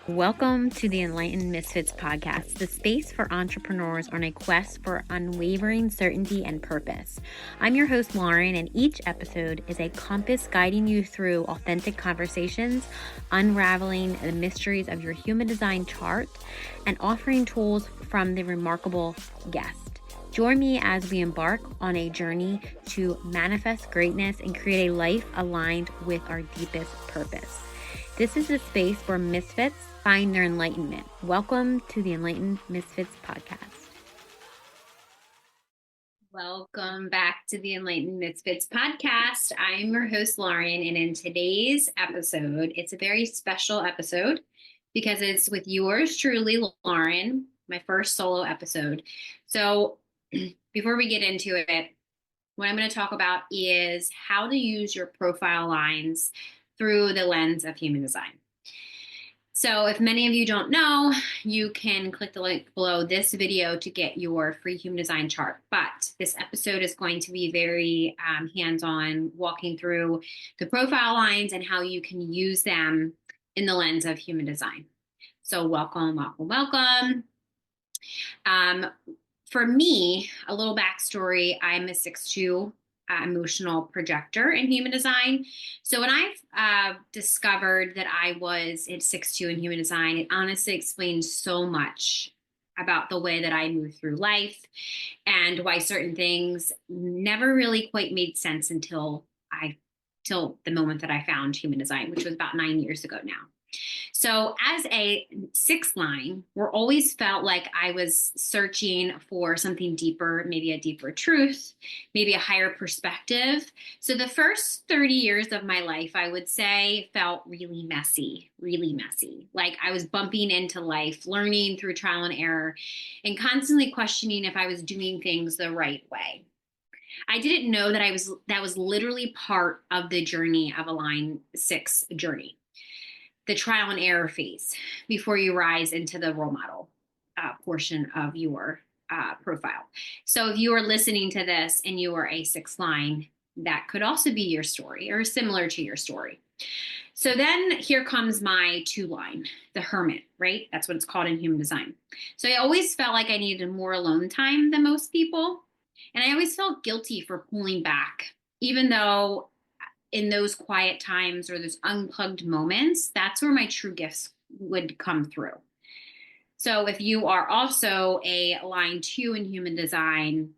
Welcome to the Enlightened Misfits podcast, the space for entrepreneurs on a quest for unwavering certainty and purpose. I'm your host, Lauren, and each episode is a compass guiding you through authentic conversations, unraveling the mysteries of your human design chart, and offering tools from the remarkable guest. Join me as we embark on a journey to manifest greatness and create a life aligned with our deepest purpose. This is the space where misfits find their enlightenment. Welcome to the Enlightened Misfits podcast. Welcome back to the Enlightened Misfits podcast. I'm your host, Lauren, and in today's episode, it's a very special episode because it's with yours truly, Lauren, my first solo episode. So before we get into it, what I'm going to talk about is how to use your profile lines through the lens of human design. So if many of you don't know, you can click the link below this video to get your free human design chart. But this episode is going to be very hands-on, walking through the profile lines and how you can use them in the lens of human design. So welcome, welcome, welcome. For me, a little backstory, I'm a 6'2" emotional projector in human design. So when I discovered that I was at 6'2" in human design, it honestly explained so much about the way that I move through life and why certain things never really quite made sense until the moment that I found human design, which was about 9 years ago now. So as a 6 line, we're always felt like I was searching for something deeper, maybe a deeper truth, maybe a higher perspective. So the first 30 years of my life, I would say, felt really messy, really messy. Like I was bumping into life, learning through trial and error, and constantly questioning if I was doing things the right way. I didn't know that was literally part of the journey of a line 6 journey. The trial and error phase before you rise into the role model portion of your profile. So if you are listening to this and you are a 6 line, that could also be your story or similar to your story. So then here comes my 2 line, the hermit, right? That's what it's called in human design. So I always felt like I needed more alone time than most people. And I always felt guilty for pulling back, even though in those quiet times or those unplugged moments, that's where my true gifts would come through. So if you are also a line 2 in human design,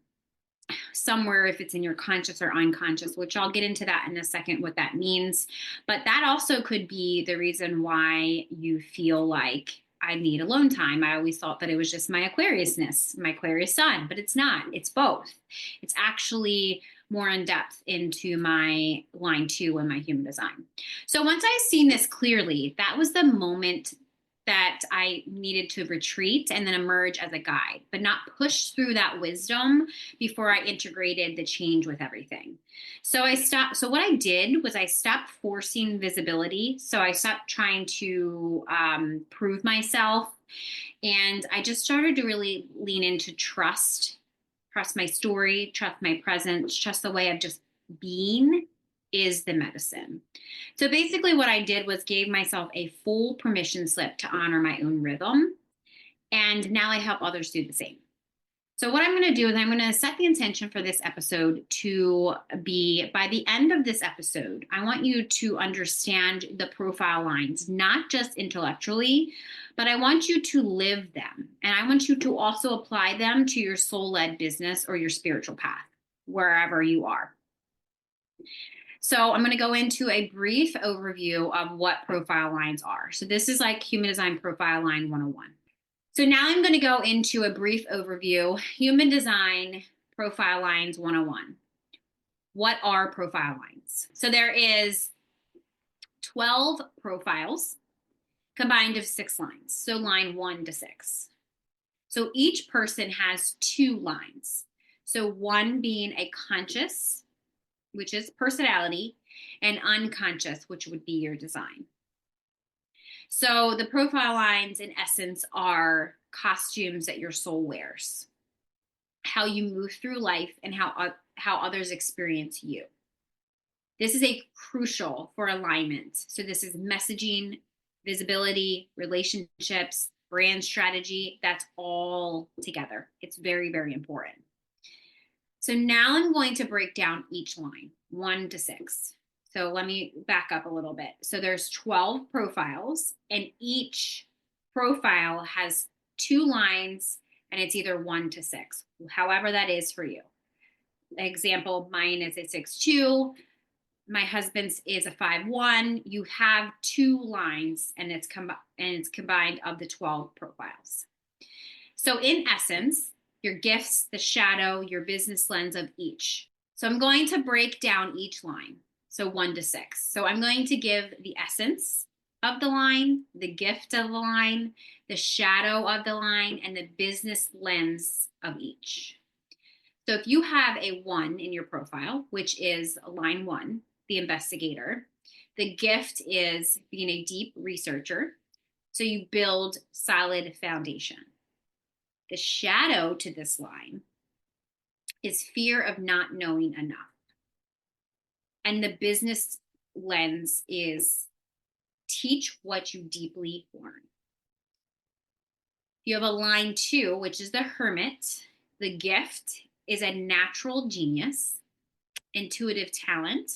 somewhere, if it's in your conscious or unconscious, which I'll get into that in a second, what that means. But that also could be the reason why you feel like I need alone time. I always thought that it was just my Aquariusness, my Aquarius sun, but it's not. It's both. It's actually more in depth into my line 2 and my human design. So once I seen this clearly, that was the moment that I needed to retreat and then emerge as a guide, but not push through that wisdom before I integrated the change with everything. So I stopped. So what I did was I stopped forcing visibility. So I stopped trying to prove myself. And I just started to really lean into trust my story, trust my presence, trust the way of just being is the medicine. So basically what I did was gave myself a full permission slip to honor my own rhythm. And now I help others do the same. So what I'm going to do is I'm going to set the intention for this episode to be, by the end of this episode, I want you to understand the profile lines, not just intellectually, but I want you to live them. And I want you to also apply them to your soul-led business or your spiritual path, wherever you are. So I'm going to go into a brief overview of what profile lines are. So this is like Human Design Profile Line 101. So now I'm going to go into a brief overview, Human Design Profile Lines 101. What are profile lines? So there is 12 profiles combined of 6 lines. So line 1 to 6. So each person has 2 lines. So one being a conscious, which is personality, and unconscious, which would be your design. So the profile lines, in essence, are costumes that your soul wears, how you move through life, and how others experience you. This is a crucial for alignment. So this is messaging, visibility, relationships, brand strategy, that's all together. It's very, very important. So now I'm going to break down each line, 1 to 6. So let me back up a little bit. So there's 12 profiles, and each profile has 2 lines, and it's either 1 to 6, however that is for you. Example, mine is a 6'2", my husband's is a 5'1". You have 2 lines, and it's combined of the 12 profiles. So in essence, your gifts, the shadow, your business lens of each. So I'm going to break down each line. So 1 to 6. So I'm going to give the essence of the line, the gift of the line, the shadow of the line, and the business lens of each. So if you have a 1 in your profile, which is line 1, the investigator, the gift is being a deep researcher. So you build solid foundation. The shadow to this line is fear of not knowing enough. And the business lens is teach what you deeply learn. You have a line 2, which is the hermit. The gift is a natural genius, intuitive talent.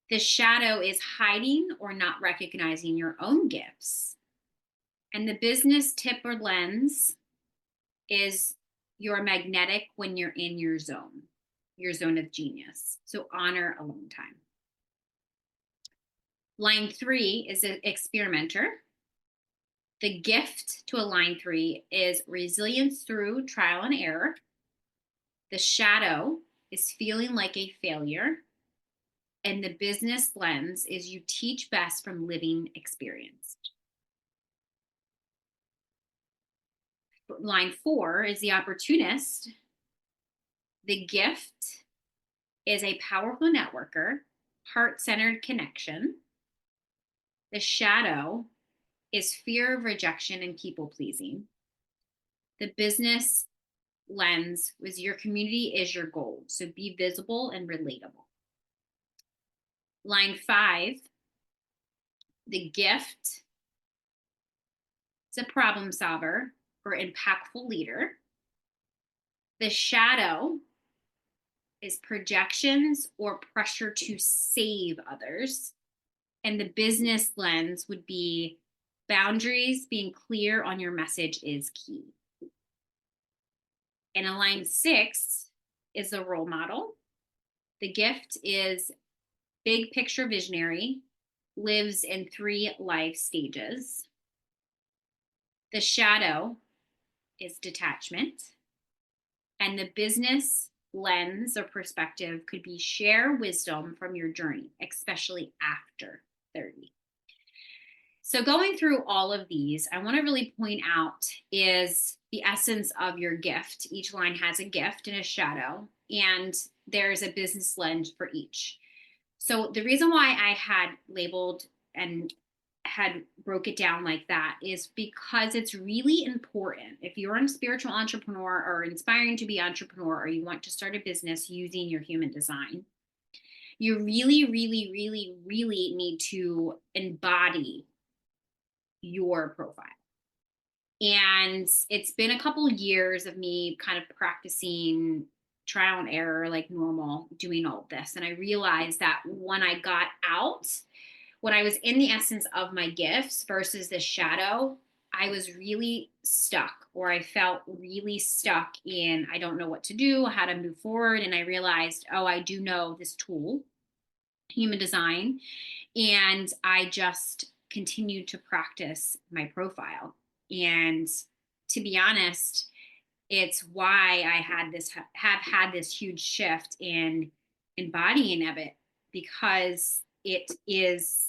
The shadow is hiding or not recognizing your own gifts. And the business tip or lens is you're magnetic when you're in your zone of genius. So honor alone time. Line 3 is an experimenter. The gift to a line 3 is resilience through trial and error. The shadow is feeling like a failure. And the business lens is you teach best from living experience. Line 4 is the opportunist. The gift is a powerful networker, heart-centered connection. The shadow is fear of rejection and people-pleasing. The business lens was your community is your goal, so be visible and relatable. Line 5, the gift is a problem solver or impactful leader. The shadow is projections or pressure to save others. And the business lens would be boundaries, being clear on your message is key. And a line 6 is the role model. The gift is big picture visionary, lives in 3 life stages. The shadow is detachment. And the business lens or perspective could be share wisdom from your journey, especially after 30. So going through all of these, I want to really point out is the essence of your gift. Each line has a gift and a shadow, and there's a business lens for each. So the reason why I had labeled and had broke it down like that is because it's really important. If you're a spiritual entrepreneur or inspiring to be entrepreneur, or you want to start a business using your human design, you really, really, really, really need to embody your profile. And it's been a couple years of me kind of practicing trial and error like normal, doing all of this. And I realized that when I got out, when I was in the essence of my gifts versus the shadow, I was really stuck, or I felt really stuck in, I don't know what to do, how to move forward. And I realized, oh, I do know this tool, human design. And I just continued to practice my profile. And to be honest, it's why I have had this huge shift in embodying of it, because it is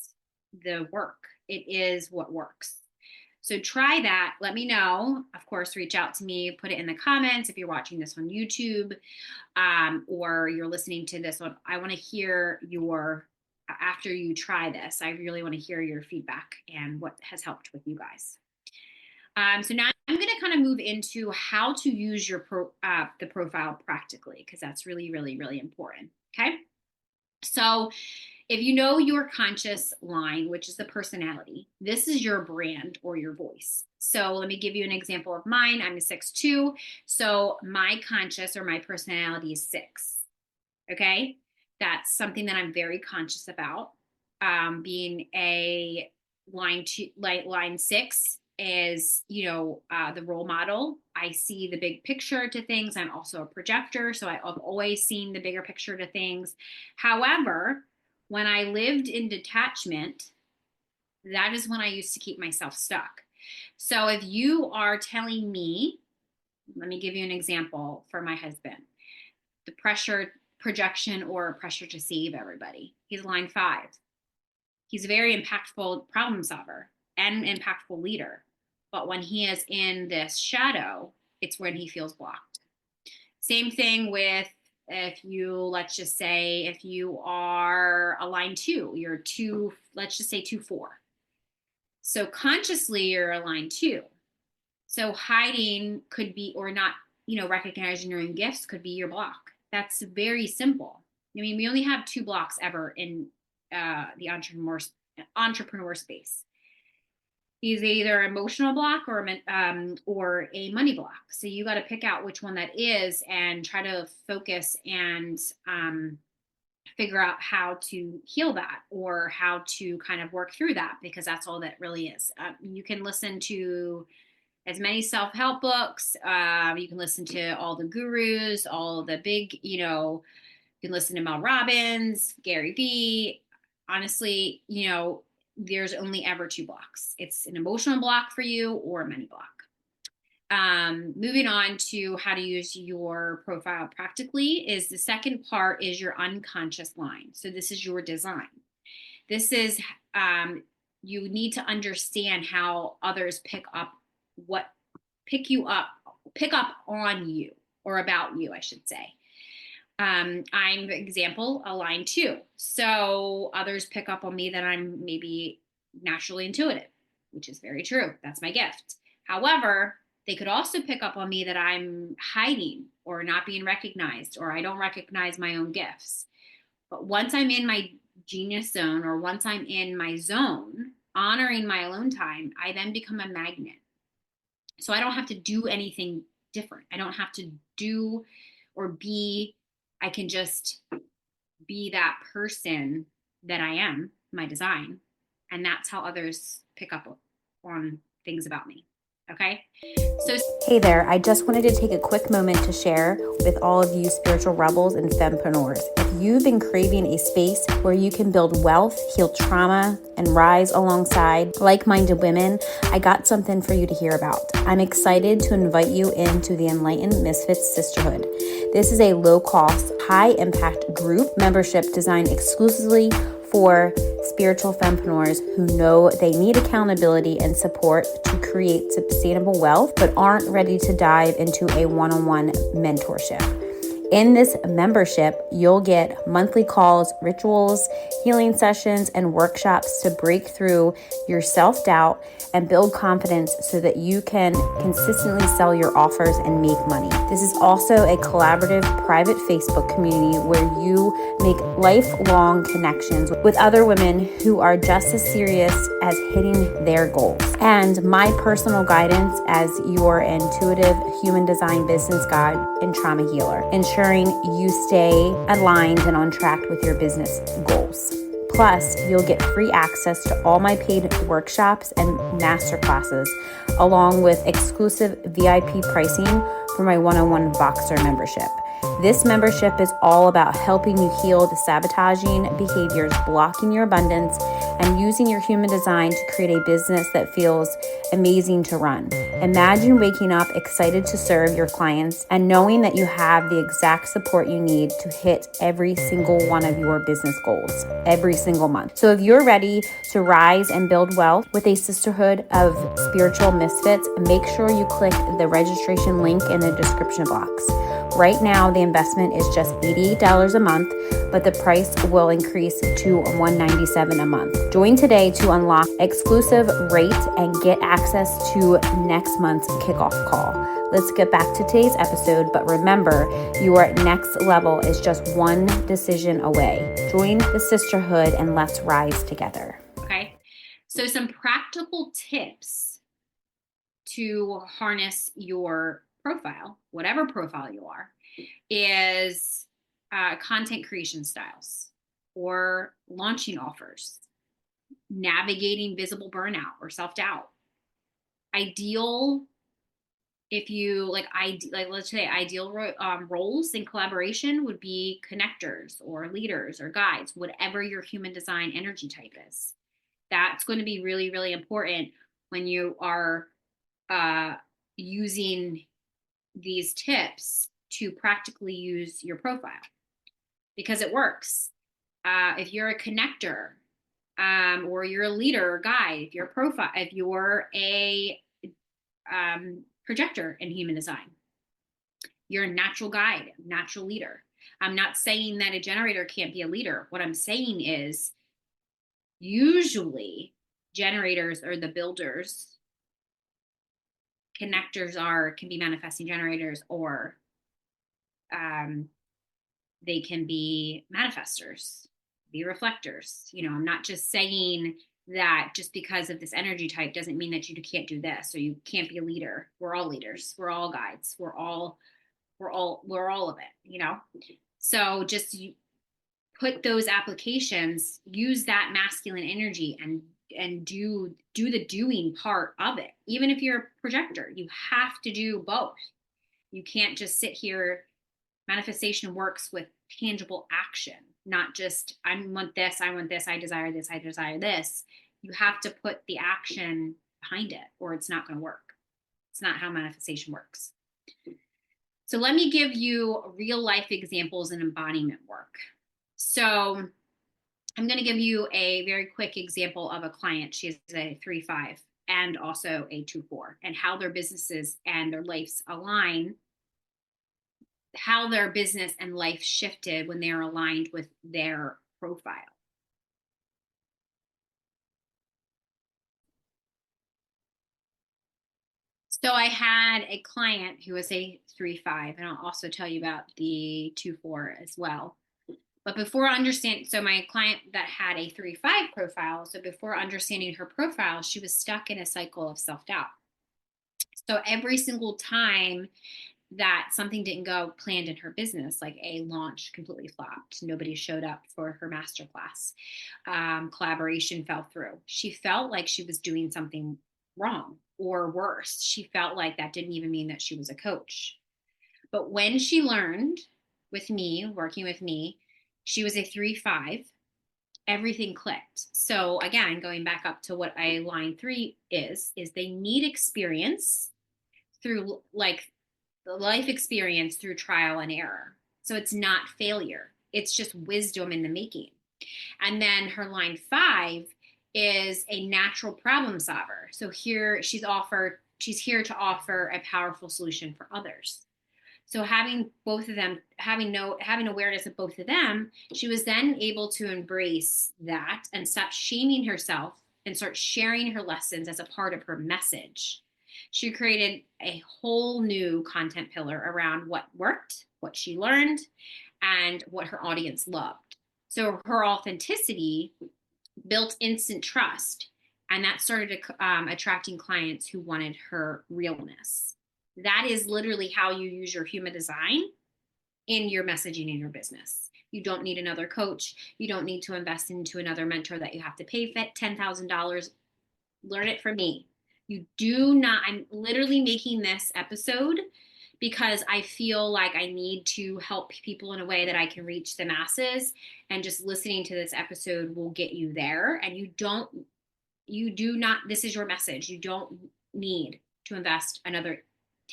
the work. It is what works. So try that. Let me know. Of course, reach out to me, put it in the comments if you're watching this on YouTube, or you're listening to this one. I want to hear your, after you try this, I really want to hear your feedback and what has helped with you guys. So now I'm going to kind of move into how to use your the profile practically, because that's really, really, really important. Okay. So if you know your conscious line, which is the personality, this is your brand or your voice. So let me give you an example of mine. I'm a 6'2". So my conscious or my personality is 6. Okay. That's something that I'm very conscious about. Being a line 6 is, the role model. I see the big picture to things. I'm also a projector. So I've always seen the bigger picture to things. However, when I lived in detachment, that is when I used to keep myself stuck. So if you are telling me, let me give you an example for my husband, the pressure projection or pressure to save everybody. He's line 5. He's a very impactful problem solver and impactful leader. But when he is in this shadow, it's when he feels blocked. Same thing with, let's just say, if you are a line 2, you're 2, let's just say 2-4. So consciously you're a line 2. So hiding could be, or not, recognizing your own gifts could be your block. That's very simple. I mean, we only have 2 blocks ever in the entrepreneur space. Is either emotional block or a money block. So you got to pick out which one that is and try to focus and figure out how to heal that or how to kind of work through that, because that's all that really is. You can listen to as many self-help books. You can listen to all the gurus, all the big, you can listen to Mel Robbins, Gary Vee. Honestly, there's only ever 2 blocks. It's an emotional block for you or a money block. Moving on to how to use your profile practically is the second part is your unconscious line. So this is your design. This is, you need to understand how others pick up on you, or about you, I should say. I'm, for example, a line 2. So others pick up on me that I'm maybe naturally intuitive, which is very true. That's my gift. However, they could also pick up on me that I'm hiding or not being recognized, or I don't recognize my own gifts. But once I'm in my genius zone, or once I'm in my zone, honoring my alone time, I then become a magnet. So I don't have to do anything different. I don't have to do or be, I can just be that person that I am, my design. And that's how others pick up on things about me. Okay. So, hey there, I just wanted to take a quick moment to share with all of you spiritual rebels and fempreneurs. If you've been craving a space where you can build wealth, heal trauma, and rise alongside like-minded women, I got something for you to hear about. I'm excited to invite you into the Enlightened Misfits Sisterhood. This is a low-cost, high-impact group membership designed exclusively for spiritual fempreneurs who know they need accountability and support to create sustainable wealth, but aren't ready to dive into a one-on-one mentorship. In this membership, you'll get monthly calls, rituals, healing sessions, and workshops to break through your self-doubt and build confidence so that you can consistently sell your offers and make money. This is also a collaborative private Facebook community where you make lifelong connections with other women who are just as serious as hitting their goals. And my personal guidance as your intuitive human design business guide and trauma healer, ensuring you stay aligned and on track with your business goals. Plus, you'll get free access to all my paid workshops and masterclasses, along with exclusive VIP pricing for my one-on-one Voxer membership. This membership is all about helping you heal the sabotaging behaviors blocking your abundance and using your human design to create a business that feels amazing to run. Imagine waking up excited to serve your clients and knowing that you have the exact support you need to hit every single one of your business goals every single month. So if you're ready to rise and build wealth with a sisterhood of spiritual misfits, make sure you click the registration link in the description box. Right now, the investment is just $88 a month, but the price will increase to $197 a month. Join today to unlock exclusive rates and get access to next month's kickoff call. Let's get back to today's episode, but remember, your next level is just one decision away. Join the Sisterhood and let's rise together. Okay. So some practical tips to harness your profile, whatever profile you are, is content creation styles or launching offers, navigating visible burnout or self-doubt. Ideal, if you like let's say ideal roles in collaboration would be connectors or leaders or guides, whatever your human design energy type is. That's going to be really, really important when you are using these tips to practically use your profile, because it works. If you're a connector, or you're a leader or guide, if you're a projector in human design, you're a natural guide, natural leader. I'm not saying that a generator can't be a leader. What I'm saying is usually generators are the builders. Connectors can be manifesting generators, or they can be manifestors, be reflectors. I'm not just saying that just because of this energy type doesn't mean that you can't do this or you can't be a leader. We're all leaders. We're all guides. We're all of it, So just put those applications, use that masculine energy and do the doing part of it. Even if you're a projector, you have to do both. You can't just sit here. Manifestation works with tangible action, not just I want this, I desire this, I desire this. You have to put the action behind it or it's not going to work. It's not how manifestation works. So let me give you real life examples in embodiment work. So I'm going to give you a very quick example of a client. She is a 3-5 and also a 2-4, and how their businesses and their lives align, how their business and life shifted when they are aligned with their profile. So I had a client who was a 3-5, and I'll also tell you about the 2-4 as well. But before so my client that had a 3-5 profile, so before understanding her profile, she was stuck in a cycle of self-doubt. So every single time that something didn't go planned in her business, like a launch completely flopped, nobody showed up for her masterclass, collaboration fell through, she felt like she was doing something wrong, or worse, she felt like that didn't even mean that she was a coach. But when she learned working with me, she was a 3-5, everything clicked. So again, going back up to what a line 3 is they need experience through the life experience through trial and error. So it's not failure. It's just wisdom in the making. And then her line 5 is a natural problem solver. So here she's here to offer a powerful solution for others. So having both of them, having awareness of both of them, she was then able to embrace that and stop shaming herself and start sharing her lessons as a part of her message. She created a whole new content pillar around what worked, what she learned, and what her audience loved. So her authenticity built instant trust, and that started attracting clients who wanted her realness. That is literally how you use your human design in your messaging in your business. You don't need another coach. You don't need to invest into another mentor that you have to pay $10,000. Learn it from me. You do not, I'm literally making this episode because I feel like I need to help people in a way that I can reach the masses, and just listening to this episode will get you there. And you do not, this is your message. You don't need to invest another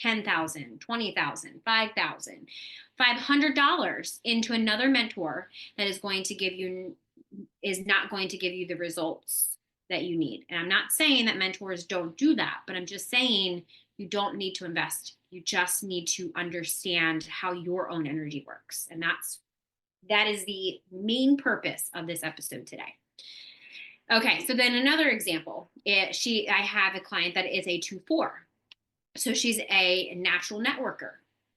$10,000, $20,000, $5,000, $500 into another mentor that is not going to give you the results that you need. And I'm not saying that mentors don't do that, but I'm just saying You don't need to invest. You just need to understand how your own energy works. And that is the main purpose of this episode today. Okay, so then another example. I have a client that is a 2-4. So she's a natural networker.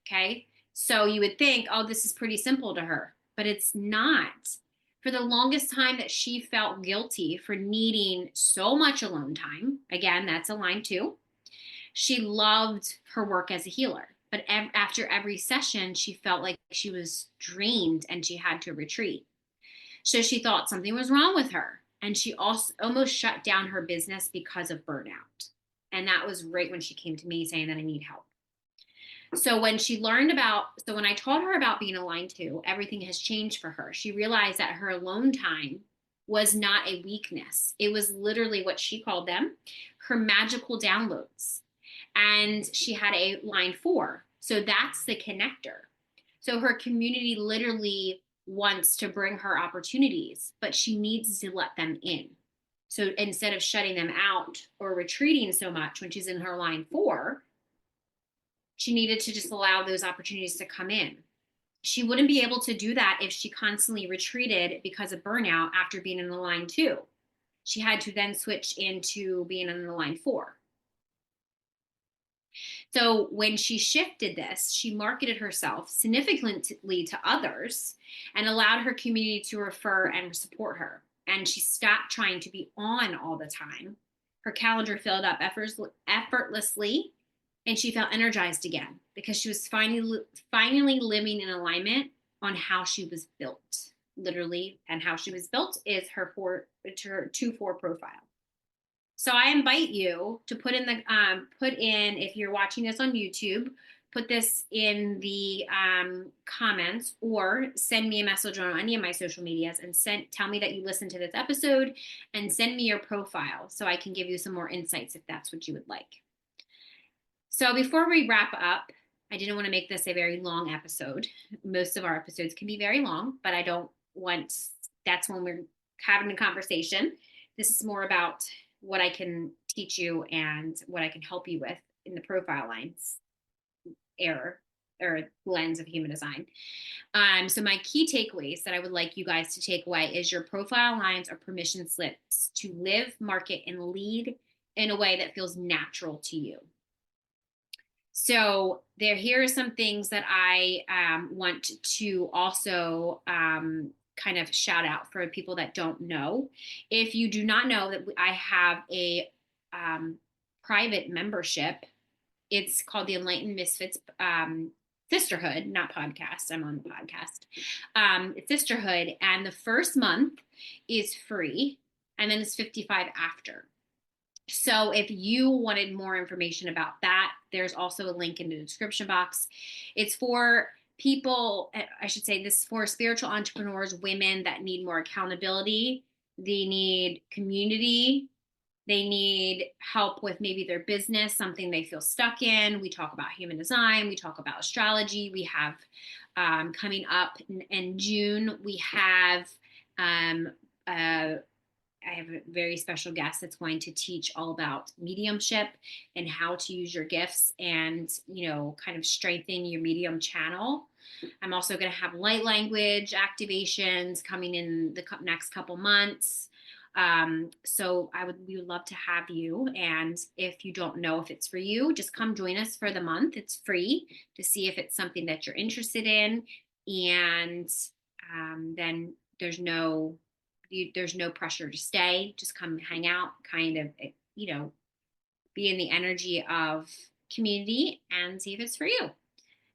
Okay. So you would think, oh, this is pretty simple to her, but it's not. For the longest time that she felt guilty for needing so much alone time, again, that's a line 2. She loved her work as a healer, but after every session, she felt like she was drained and she had to retreat. So she thought something was wrong with her. And she also almost shut down her business because of burnout. And that was right when she came to me saying that I need help. So when I taught her about being aligned to, everything has changed for her. She realized that her alone time was not a weakness. It was literally what she called them, her magical downloads. And she had a line 4. So that's the connector. So her community literally wants to bring her opportunities, but she needs to let them in. So instead of shutting them out or retreating so much when she's in her line 4, she needed to just allow those opportunities to come in. She wouldn't be able to do that if she constantly retreated because of burnout after being in the line 2. She had to then switch into being in the line 4. So when she shifted this, she marketed herself significantly to others and allowed her community to refer and support her. And she stopped trying to be on all the time. Her calendar filled up effortlessly, and she felt energized again because she was finally living in alignment on how she was built, literally. And how she was built is her 2-4 profile. So I invite you to put in if you're watching this on YouTube, put this in the comments or send me a message on any of my social medias and tell me that you listened to this episode and send me your profile so I can give you some more insights if that's what you would like. So before we wrap up, I didn't want to make this a very long episode. Most of our episodes can be very long, but that's when we're having a conversation. This is more about what I can teach you and what I can help you with in the profile lines lens of human design. So my key takeaways that I would like you guys to take away is your profile lines are permission slips to live, market, and lead in a way that feels natural to you. So here are some things that I want to also kind of shout out for people that don't know. If you do not know that I have a private membership, it's called the Enlightened Misfits Sisterhood, not podcast. I'm on the podcast. It's Sisterhood, and the first month is free, and then it's $55 after. So if you wanted more information about that, there's also a link in the description box. It's for people, I should say, this is for spiritual entrepreneurs, women that need more accountability. They need community. They need help with maybe their business, something they feel stuck in. We talk about human design. We talk about astrology. We have coming up in June, we have I have a very special guest that's going to teach all about mediumship and how to use your gifts and, kind of strengthen your medium channel. I'm also going to have light language activations coming in the next couple months. So we would love to have you. And if you don't know if it's for you, just come join us for the month. It's free to see if it's something that you're interested in. And then there's no pressure to stay. Just come hang out, kind of, be in the energy of community and see if it's for you.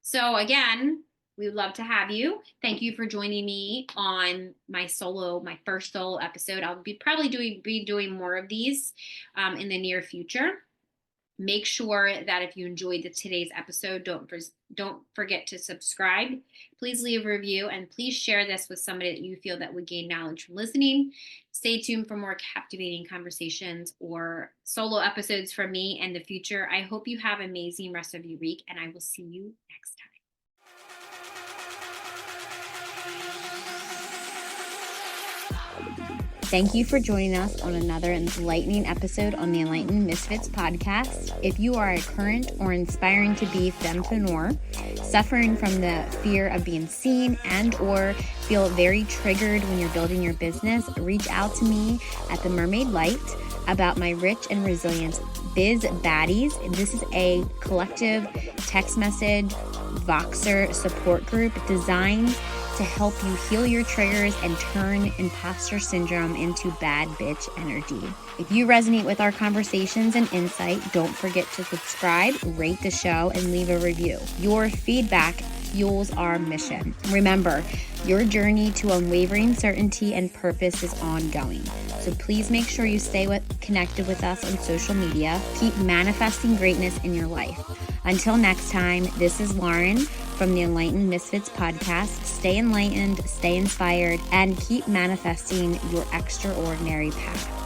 So again, we would love to have you. Thank you for joining me on my first solo episode. I'll be probably doing more of these in the near future. Make sure that if you enjoyed today's episode, don't forget to subscribe. Please leave a review and please share this with somebody that you feel that would gain knowledge from listening. Stay tuned for more captivating conversations or solo episodes from me in the future. I hope you have an amazing rest of your week, and I will see you next time. Thank you for joining us on another enlightening episode on the Enlightened Misfits podcast. If you are a current or inspiring to be fempreneur, suffering from the fear of being seen and or feel very triggered when you're building your business, reach out to me at The Mermaid Light about my Rich and Resilient Biz Baddies. This is a collective text message Voxer support group designed to help you heal your triggers and turn imposter syndrome into bad bitch energy. If you resonate with our conversations and insight, don't forget to subscribe, rate the show, and leave a review. Your feedback fuels our mission. Remember, your journey to unwavering certainty and purpose is ongoing. So please make sure you stay connected with us on social media. Keep manifesting greatness in your life. Until next time, this is Lauren from the Enlightened Misfits podcast. Stay enlightened, stay inspired, and keep manifesting your extraordinary path.